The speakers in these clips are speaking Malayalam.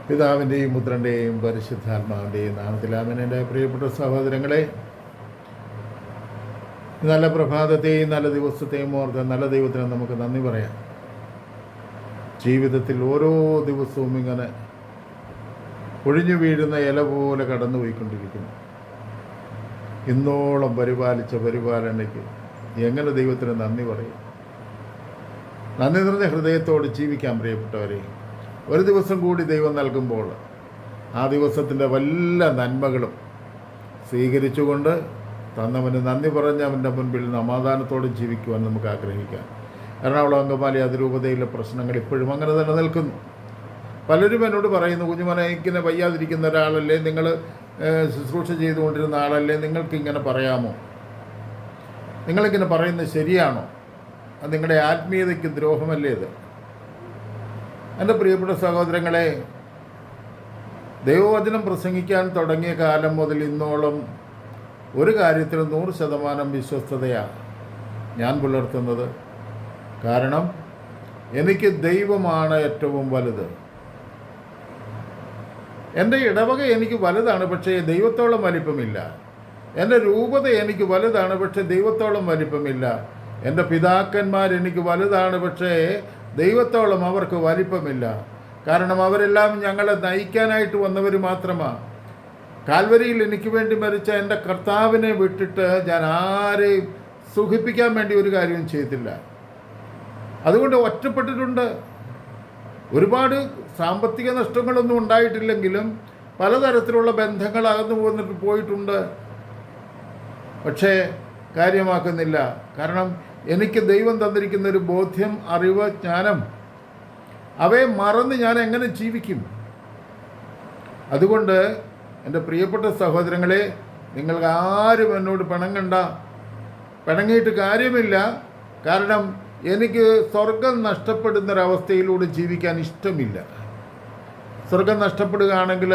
പിതാവിൻ്റെയും പുത്രൻ്റെയും പരിശുദ്ധാത്മാവിൻ്റെയും നാമത്തിൽ ആമേൻ. എൻ്റെ പ്രിയപ്പെട്ട സഹോദരങ്ങളെ, നല്ല പ്രഭാതത്തെയും നല്ല ദിവസത്തെയും ഓർത്ത് നല്ല ദൈവത്തിന് നമുക്ക് നന്ദി പറയാം. ജീവിതത്തിൽ ഓരോ ദിവസവും ഇങ്ങനെ ഒഴിഞ്ഞു വീഴുന്ന ഇല പോലെ കടന്നുപോയിക്കൊണ്ടിരിക്കുന്നു. ഇന്നോളം പരിപാലിച്ച പരിപാലനയ്ക്ക് എങ്ങനെ ദൈവത്തിന് നന്ദി പറയും? നന്ദി നിറഞ്ഞ ഹൃദയത്തോട് ജീവിക്കാൻ പ്രിയപ്പെട്ടവരെ, ഒരു ദിവസം കൂടി ദൈവം നൽകുമ്പോൾ ആ ദിവസത്തിൻ്റെ വല്ല നന്മകളും സ്വീകരിച്ചുകൊണ്ട് തന്നവന് നന്ദി പറഞ്ഞ് അവൻ്റെ മുൻപിൽ സമാധാനത്തോടെ ജീവിക്കുവാൻ നമുക്ക് ആഗ്രഹിക്കാം. എറണാകുളം അങ്കമാലി അതിരൂപതയിലെ പ്രശ്നങ്ങൾ ഇപ്പോഴും അങ്ങനെ തന്നെ നിൽക്കുന്നു. പലരും എന്നോട് പറയുന്നു, കുഞ്ഞുമോനെ ഇങ്ങനെ വയ്യാതിരിക്കുന്ന ഒരാളല്ലേ, നിങ്ങൾ ശുശ്രൂഷ ചെയ്തുകൊണ്ടിരുന്ന ആളല്ലേ, നിങ്ങൾക്കിങ്ങനെ പറയാമോ? നിങ്ങളിങ്ങനെ പറയുന്നത് ശരിയാണോ? അത് നിങ്ങളുടെ ആത്മീയതയ്ക്ക് ദ്രോഹമല്ലേ ഇത്? എൻ്റെ പ്രിയപ്പെട്ട സഹോദരങ്ങളെ, ദൈവവചനം പ്രസംഗിക്കാൻ തുടങ്ങിയ കാലം മുതൽ ഇന്നോളം ഒരു കാര്യത്തിൽ 100% വിശ്വസ്തതയാണ് ഞാൻ പുലർത്തുന്നത്. കാരണം എനിക്ക് ദൈവമാണ് ഏറ്റവും വലുത്. എൻ്റെ ഇടവക എനിക്ക് വലുതാണ്, പക്ഷേ ദൈവത്തോളം വലിപ്പമില്ല. എൻ്റെ രൂപത എനിക്ക് വലുതാണ്, പക്ഷേ ദൈവത്തോളം വലിപ്പമില്ല. എൻ്റെ പിതാക്കന്മാർ എനിക്ക് വലുതാണ്, പക്ഷേ ദൈവത്തോളം അവർക്ക് വലിപ്പമില്ല. കാരണം അവരെല്ലാം ഞങ്ങളെ നയിക്കാനായിട്ട് വന്നവർ മാത്രമാണ്. കാൽവരിയിൽ എനിക്ക് വേണ്ടി മരിച്ച എൻ്റെ കർത്താവിനെ വിട്ടിട്ട് ഞാൻ ആരെയും സുഖിപ്പിക്കാൻ വേണ്ടി ഒരു കാര്യവും ചെയ്തില്ല. അതുകൊണ്ട് ഒറ്റപ്പെട്ടിട്ടുണ്ട്. ഒരുപാട് സാമ്പത്തിക നഷ്ടങ്ങളൊന്നും ഉണ്ടായിട്ടില്ലെങ്കിലും പലതരത്തിലുള്ള ബന്ധങ്ങൾ അകന്നു പോയിട്ടുണ്ട്. പക്ഷേ കാര്യമാക്കുന്നില്ല. കാരണം എനിക്ക് ദൈവം തന്നിരിക്കുന്ന ഒരു ബോധ്യം, അറിവ്, ജ്ഞാനം, അവയെ മറന്ന് ഞാൻ എങ്ങനെ ജീവിക്കും? അതുകൊണ്ട് എൻ്റെ പ്രിയപ്പെട്ട സഹോദരങ്ങളെ, നിങ്ങൾക്ക് ആരും എന്നോട് പിണങ്ങണ്ട. പിണങ്ങിയിട്ട് കാര്യമില്ല. കാരണം എനിക്ക് സ്വർഗം നഷ്ടപ്പെടുന്നൊരവസ്ഥയിലൂടെ ജീവിക്കാൻ ഇഷ്ടമില്ല. സ്വർഗം നഷ്ടപ്പെടുകയാണെങ്കിൽ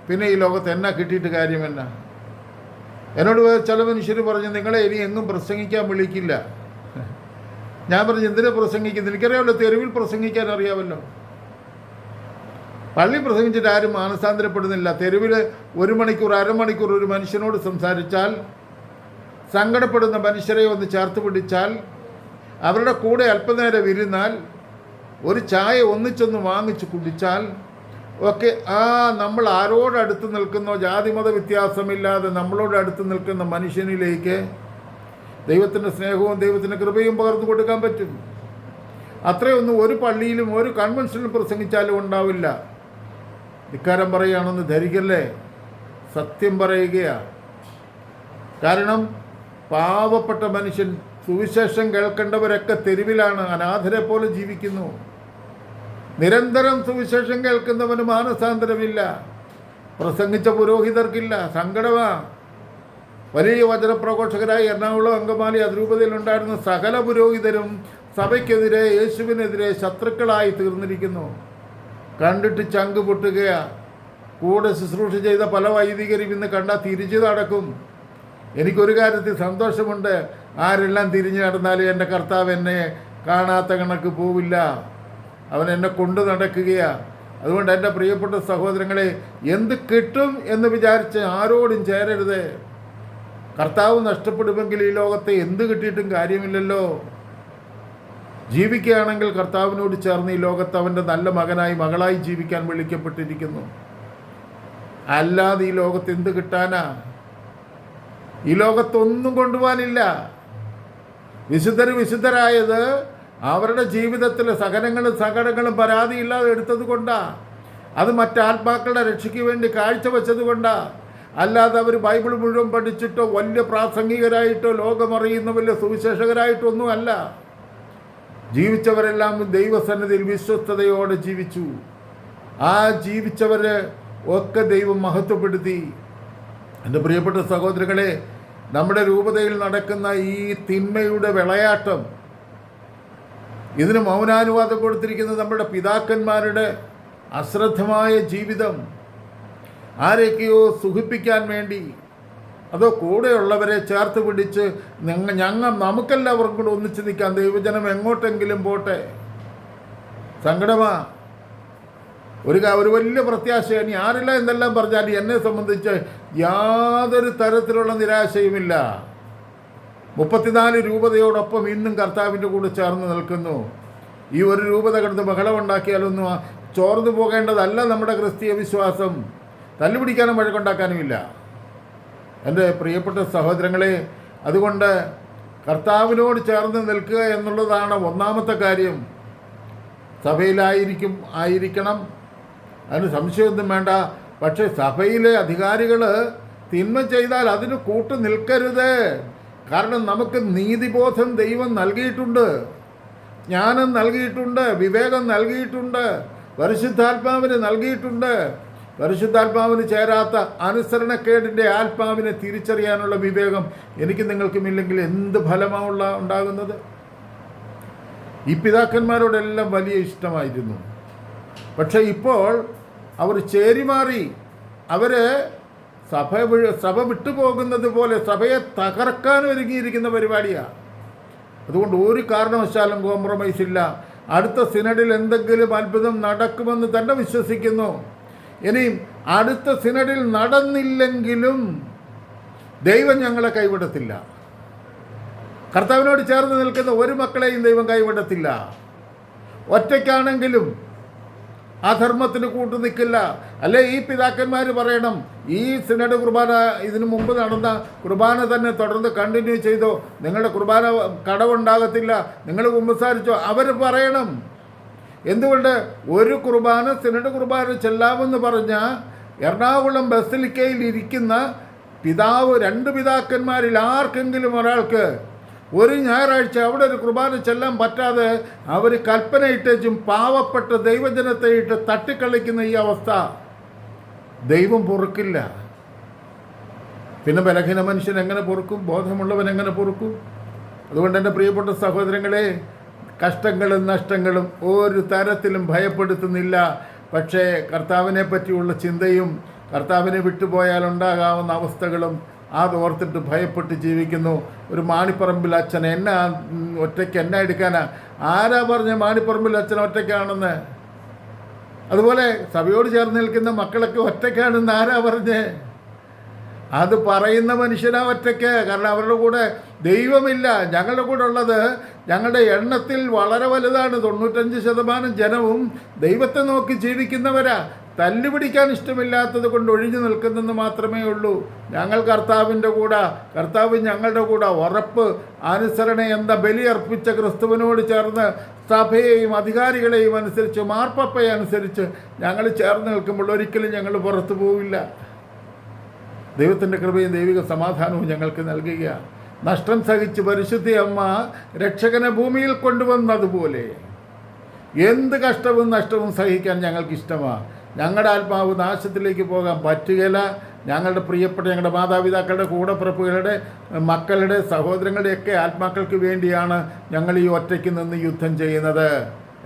പിന്നെ ഈ ലോകത്ത് എന്നാ കിട്ടിയിട്ട് കാര്യമെന്നാ? എന്നോട് ചില മനുഷ്യർ പറഞ്ഞു, നിങ്ങളെ ഇനി എങ്ങും പ്രസംഗിക്കാൻ വിളിക്കില്ല. ഞാൻ പറഞ്ഞു, എന്തിനാ പ്രസംഗിക്കുന്നത്? എനിക്കറിയാമല്ലോ, തെരുവിൽ പ്രസംഗിക്കാൻ അറിയാമല്ലോ. പള്ളി പ്രസംഗിച്ചിട്ട് ആരും മാനസാന്തരപ്പെടുന്നില്ല. തെരുവിൽ 1 മണിക്കൂർ, അരമണിക്കൂർ ഒരു മനുഷ്യനോട് സംസാരിച്ചാൽ, സങ്കടപ്പെടുന്ന മനുഷ്യരെ ഒന്ന് ചേർത്ത് പിടിച്ചാൽ, അവരുടെ കൂടെ അല്പനേരം ഇരുന്നാൽ, ഒരു ചായ ഒന്നിച്ചൊന്ന് വാങ്ങിച്ച് കുടിച്ചാൽ ഒക്കെ നമ്മൾ ആരോടടുത്ത് നിൽക്കുന്നോ, ജാതിമത വ്യത്യാസമില്ലാതെ നമ്മളോട് അടുത്ത് നിൽക്കുന്ന മനുഷ്യനിലേക്ക് ദൈവത്തിൻ്റെ സ്നേഹവും ദൈവത്തിൻ്റെ കൃപയും പകർന്നു കൊടുക്കാൻ പറ്റും. അത്രയൊന്നും ഒരു പള്ളിയിലും ഒരു കൺവെൻഷനിലും പ്രസംഗിച്ചാലും ഉണ്ടാവില്ല. ധിക്കാരം പറയുകയാണെന്ന് ധരിക്കല്ലേ, സത്യം പറയുകയാണ്. കാരണം പാവപ്പെട്ട മനുഷ്യൻ, സുവിശേഷം കേൾക്കേണ്ടവരൊക്കെ തെരുവിലാണ്, അനാഥരെ പോലെ ജീവിക്കുന്നു. നിരന്തരം സുവിശേഷം കേൾക്കുന്നവന് മാനസാന്തരമില്ല. പ്രസംഗിച്ച പുരോഹിതർക്കില്ല, സങ്കടമാണ്. വലിയ വചനപ്രഘോഷകരായി എറണാകുളം അങ്കമാലി അതിരൂപതയിലുണ്ടായിരുന്ന സകല പുരോഹിതരും സഭയ്ക്കെതിരെ, യേശുവിനെതിരെ ശത്രുക്കളായി തീർന്നിരിക്കുന്നു. കണ്ടിട്ട് ചങ്ക് പൊട്ടുകയാണ്. കൂടെ ശുശ്രൂഷ ചെയ്ത പല വൈദികരും ഇന്ന് കണ്ടാൽ തിരിച്ചു നടക്കും. എനിക്കൊരു കാര്യത്തിൽ സന്തോഷമുണ്ട്, ആരെല്ലാം തിരിഞ്ഞു നടന്നാലും എൻ്റെ കർത്താവ് എന്നെ കാണാത്ത കണക്ക് പോവില്ല. അവൻ എന്നെ കൊണ്ട് നടക്കുകയാണ്. അതുകൊണ്ട് എൻ്റെ പ്രിയപ്പെട്ട സഹോദരങ്ങളെ, എന്ത് കിട്ടും എന്ന് വിചാരിച്ച് ആരോടും ചേരരുത്. കർത്താവ് നഷ്ടപ്പെടുമെങ്കിൽ ഈ ലോകത്തെ എന്ത് കിട്ടിയിട്ടും കാര്യമില്ലല്ലോ. ജീവിക്കുകയാണെങ്കിൽ കർത്താവിനോട് ചേർന്ന് ഈ ലോകത്ത് അവൻ്റെ നല്ല മകനായി, മകളായി ജീവിക്കാൻ വിളിക്കപ്പെട്ടിരിക്കുന്നു. അല്ലാതെ ഈ ലോകത്ത് എന്ത് കിട്ടാനാ? ഈ ലോകത്തൊന്നും കൊണ്ടുപോകാനില്ല. വിശുദ്ധരായത് അവരുടെ ജീവിതത്തിലെ സഹനങ്ങളും സങ്കടങ്ങളും പരാതിയില്ലാതെ എടുത്തത് കൊണ്ടാണ്. അത് മറ്റാത്മാക്കളുടെ രക്ഷയ്ക്ക് വേണ്ടി കാഴ്ചവെച്ചത് കൊണ്ടാണ്. അല്ലാതെ അവർ ബൈബിൾ മുഴുവൻ പഠിച്ചിട്ടോ വലിയ പ്രാസംഗികരായിട്ടോ ലോകമറിയുന്ന വലിയ സുവിശേഷകരായിട്ടോ ഒന്നും അല്ല. ജീവിച്ചവരെല്ലാം ദൈവസന്നിധിയിൽ വിശ്വസ്തയോടെ ജീവിച്ചു. ആ ജീവിച്ചവരെ ഒക്കെ ദൈവം മഹത്വപ്പെടുത്തി. എൻ്റെ പ്രിയപ്പെട്ട സഹോദരങ്ങളെ, നമ്മുടെ രൂപതയിൽ നടക്കുന്ന ഈ തിന്മയുടെ വിളയാട്ടം, ഇതിന് മൗനാനുവാദം കൊടുത്തിരിക്കുന്നത് നമ്മുടെ പിതാക്കന്മാരുടെ അശ്രദ്ധമായ ജീവിതം. ആരെയൊക്കെയോ സുഖിപ്പിക്കാൻ വേണ്ടി, അതോ കൂടെയുള്ളവരെ ചേർത്ത് പിടിച്ച് നമുക്കെല്ലാവർക്കും കൂടെ ഒന്നിച്ച് നിൽക്കാം, ദൈവജനം എങ്ങോട്ടെങ്കിലും പോട്ടെ. സങ്കടമാ. ഒരു വലിയ പ്രത്യാശയാണ്. ഇനി ആരെല്ലാം എന്തെല്ലാം പറഞ്ഞാൽ എന്നെ സംബന്ധിച്ച് യാതൊരു തരത്തിലുള്ള നിരാശയുമില്ല. 34 രൂപതയോടൊപ്പം ഇന്നും കർത്താവിൻ്റെ കൂടെ ചേർന്ന് നിൽക്കുന്നു. ഈ ഒരു രൂപത കിടന്ന് ബഹളമുണ്ടാക്കിയാലൊന്നും ചോർന്നു പോകേണ്ടതല്ല നമ്മുടെ ക്രിസ്തീയ വിശ്വാസം. തല്ലുപിടിക്കാനും വഴക്കുണ്ടാക്കാനുമില്ല. എൻ്റെ പ്രിയപ്പെട്ട സഹോദരങ്ങളെ, അതുകൊണ്ട് കർത്താവിനോട് ചേർന്ന് നിൽക്കുക എന്നുള്ളതാണ് ഒന്നാമത്തെ കാര്യം. ആയിരിക്കണം, അതിന് സംശയമൊന്നും വേണ്ട. പക്ഷേ സഭയിലെ അധികാരികൾ തിന്മ ചെയ്താൽ അതിന് കൂട്ടു നിൽക്കരുത്. കാരണം നമുക്ക് നീതിബോധം ദൈവം നൽകിയിട്ടുണ്ട്, ജ്ഞാനം നൽകിയിട്ടുണ്ട്, വിവേകം നൽകിയിട്ടുണ്ട്, പരിശുദ്ധാത്മാവിന് നൽകിയിട്ടുണ്ട്. പരിശുദ്ധാത്മാവിന് ചേരാത്ത അനുസരണക്കേടിൻ്റെ ആത്മാവിനെ തിരിച്ചറിയാനുള്ള വിവേകം എനിക്ക് നിങ്ങൾക്കുമില്ലെങ്കിൽ എന്ത് ഫലമാണ് ഉണ്ടാകുന്നത്? ഈ പിതാക്കന്മാരോടെല്ലാം വലിയ ഇഷ്ടമായിരുന്നു. പക്ഷേ ഇപ്പോൾ അവർ ചേരിമാറി. അവർ സഭ വിട്ടുപോകുന്നത് പോലെ സഭയെ തകർക്കാൻ ഒരുങ്ങിയിരിക്കുന്ന പരിപാടിയാണ്. അതുകൊണ്ട് ഒരു കാരണവശാലും കോംപ്രമൈസ് ഇല്ല. അടുത്ത സിനഡിൽ എന്തെങ്കിലും അത്ഭുതം നടക്കുമെന്ന് തന്നെ വിശ്വസിക്കുന്നു. ഇനിയും അടുത്ത സിനഡിൽ നടന്നില്ലെങ്കിലും ദൈവം ഞങ്ങളെ കൈവിടത്തില്ല. കർത്താവിനോട് ചേർന്ന് നിൽക്കുന്ന ഒരു മക്കളെയും ദൈവം കൈവിടത്തില്ല. ഒറ്റയ്ക്കാണെങ്കിലും അധർമ്മത്തിന് കൂട്ടു നിൽക്കില്ല. അല്ലെ ഈ പിതാക്കന്മാർ പറയണം, ഈ സിനഡ് കുർബാന ഇതിനു മുമ്പ് നടന്ന കുർബാന തന്നെ തുടർന്ന് കണ്ടിന്യൂ ചെയ്തോ, നിങ്ങളുടെ കുർബാന കടവുണ്ടാകത്തില്ല, നിങ്ങൾ കുമ്പസാരിച്ചോ. അവർ പറയണം. എന്തുകൊണ്ട്? ഒരു കുർബാന സിനഡ് കുർബാന ചെല്ലാമെന്ന് പറഞ്ഞ എറണാകുളം ബസിലിക്കയിൽ ഇരിക്കുന്ന പിതാവ്, 2 പിതാക്കന്മാരിൽ ആർക്കെങ്കിലും ഒരാൾക്ക് ഒരു ഞായറാഴ്ച അവിടെ ഒരു കുർബാന ചെല്ലാൻ പറ്റാതെ അവർ കൽപ്പന ഇട്ടും പാവപ്പെട്ട ദൈവജനത്തെ ഇട്ട് തട്ടിക്കളിക്കുന്ന ഈ അവസ്ഥ ദൈവം പൊറുക്കില്ല. പിന്നെ ബലഹീന മനുഷ്യൻ എങ്ങനെ പൊറുക്കും? ബോധമുള്ളവൻ എങ്ങനെ പൊറുക്കും? അതുകൊണ്ട് എൻ്റെ പ്രിയപ്പെട്ട സഹോദരങ്ങളെ, കഷ്ടങ്ങളും നഷ്ടങ്ങളും ഒരു തരത്തിലും ഭയപ്പെടുത്തുന്നില്ല. പക്ഷേ കർത്താവിനെ പറ്റിയുള്ള ചിന്തയും കർത്താവിനെ വിട്ടുപോയാൽ ഉണ്ടാകാവുന്ന അവസ്ഥകളും അതോർത്തിട്ട് ഭയപ്പെട്ട് ജീവിക്കുന്നു. ഒരു മാണിപ്പറമ്പിൽ അച്ഛൻ ഒറ്റയ്ക്ക് എന്നെ എടുക്കാനാ? ആരാ പറഞ്ഞ മാണിപ്പറമ്പിൽ അച്ഛൻ ഒറ്റയ്ക്കാണെന്ന്? അതുപോലെ സഭയോട് ചേർന്ന് നിൽക്കുന്ന മക്കളൊക്കെ ഒറ്റയ്ക്കാണെന്ന് ആരാ പറഞ്ഞേ? അത് പറയുന്ന മനുഷ്യനാ ഒറ്റയ്ക്ക്. കാരണം അവരുടെ കൂടെ ദൈവമില്ല. ഞങ്ങളുടെ കൂടെ ഉള്ളത് ഞങ്ങളുടെ എണ്ണത്തിൽ വളരെ വലുതാണ്. 95% ജനവും ദൈവത്തെ നോക്കി ജീവിക്കുന്നവരാ. തല്ലുപിടിക്കാൻ ഇഷ്ടമില്ലാത്തത് കൊണ്ട് ഒഴിഞ്ഞു നിൽക്കുന്നെന്ന് മാത്രമേ ഉള്ളൂ. ഞങ്ങൾ കർത്താവിൻ്റെ കൂടെ, കർത്താവ് ഞങ്ങളുടെ കൂടെ. ഉറപ്പ് അനുസരണ എന്ന ബലിയർപ്പിച്ച ക്രിസ്തുവിനോട് ചേർന്ന് സഭയെയും അധികാരികളെയും അനുസരിച്ച്, മാർപ്പപ്പയെ അനുസരിച്ച് ഞങ്ങൾ ചേർന്ന് നിൽക്കുമ്പോൾ ഒരിക്കലും ഞങ്ങൾ പുറത്തു പോവില്ല. ദൈവത്തിൻ്റെ കൃപയും ദൈവിക സമാധാനവും ഞങ്ങൾക്ക് നൽകുക. നഷ്ടം സഹിച്ച് പരിശുദ്ധ അമ്മ രക്ഷകനെ ഭൂമിയിൽ കൊണ്ടുവന്നതുപോലെ എന്ത് കഷ്ടവും നഷ്ടവും സഹിക്കാൻ ഞങ്ങൾക്കിഷ്ടമാണ്. ഞങ്ങളുടെ ആത്മാവ് നാശത്തിലേക്ക് പോകാൻ പറ്റുകയില്ല. ഞങ്ങളുടെ പ്രിയപ്പെട്ട ഞങ്ങളുടെ മാതാപിതാക്കളുടെ കൂടപ്പിറപ്പുകളുടെ മക്കളുടെ സഹോദരങ്ങളുടെയൊക്കെ ആത്മാക്കൾക്ക് വേണ്ടിയാണ് ഞങ്ങൾ ഈ ഒറ്റയ്ക്ക് നിന്ന് യുദ്ധം ചെയ്യുന്നത്.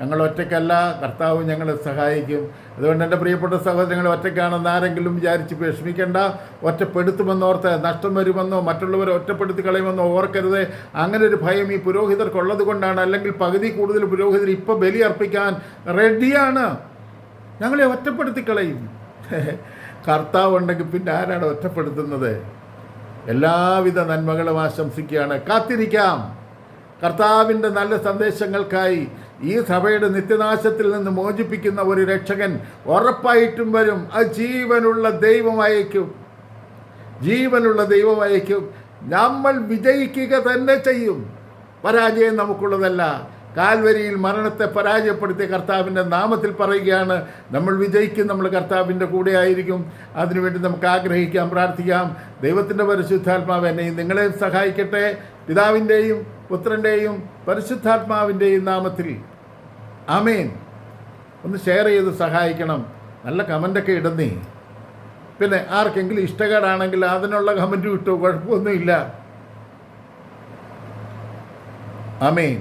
ഞങ്ങൾ ഒറ്റയ്ക്കല്ല, കർത്താവ് ഞങ്ങളെ സഹായിക്കും. അതുകൊണ്ട് എൻ്റെ പ്രിയപ്പെട്ട സഹോദരങ്ങൾ, ഒറ്റയ്ക്കാണെന്ന് ആരെങ്കിലും വിചാരിച്ച് വിഷമിക്കേണ്ട. ഒറ്റപ്പെടുത്തുമെന്നോർത്ത് നഷ്ടം വരുമെന്നോ മറ്റുള്ളവരെ ഒറ്റപ്പെടുത്തി കളയുമെന്നോ ഓർക്കരുത്. അങ്ങനെ ഒരു ഭയം ഈ പുരോഹിതർക്കുള്ളത് കൊണ്ടാണ്. അല്ലെങ്കിൽ പകുതി കൂടുതൽ പുരോഹിതർ ഇപ്പോൾ ബലി അർപ്പിക്കാൻ റെഡിയാണ്. ഞങ്ങളെ ഒറ്റപ്പെടുത്തി കളയും. കർത്താവ് ഉണ്ടെങ്കിൽ പിന്നെ ആരാണ് ഒറ്റപ്പെടുത്തുന്നത്? എല്ലാവിധ നന്മകളും ആശംസിക്കുകയാണ്. കാത്തിരിക്കാം കർത്താവിൻ്റെ നല്ല സന്ദേശങ്ങൾക്കായി. ഈ സഭയുടെ നിത്യനാശത്തിൽ നിന്ന് മോചിപ്പിക്കുന്ന ഒരു രക്ഷകൻ ഉറപ്പായിട്ടും വരും. അത് ജീവനുള്ള ദൈവമായിരിക്കും. നമ്മൾ വിജയിക്കുക തന്നെ ചെയ്യും. പരാജയം നമുക്കുള്ളതല്ല. കാൽവരിയിൽ മരണത്തെ പരാജയപ്പെടുത്തിയ കർത്താവിൻ്റെ നാമത്തിൽ പറയുകയാണ്, നമ്മൾ വിജയിക്കും. നമ്മൾ കർത്താവിൻ്റെ കൂടെ ആയിരിക്കും. അതിനുവേണ്ടി നമുക്ക് ആഗ്രഹിക്കാം, പ്രാർത്ഥിക്കാം. ദൈവത്തിൻ്റെ പരിശുദ്ധാത്മാവ് എന്നെയും നിങ്ങളെയും സഹായിക്കട്ടെ. പിതാവിൻ്റെയും പുത്രൻ്റെയും പരിശുദ്ധാത്മാവിൻ്റെയും നാമത്തിൽ ആമേൻ. ഒന്ന് ഷെയർ ചെയ്ത് സഹായിക്കണം. നല്ല കമൻ്റൊക്കെ ഇടുന്നേ. പിന്നെ ആർക്കെങ്കിലും ഇഷ്ടക്കേടാണെങ്കിൽ അതിനുള്ള കമൻറ്റ് കിട്ടുമോ? കുഴപ്പമൊന്നുമില്ല. ആമേൻ.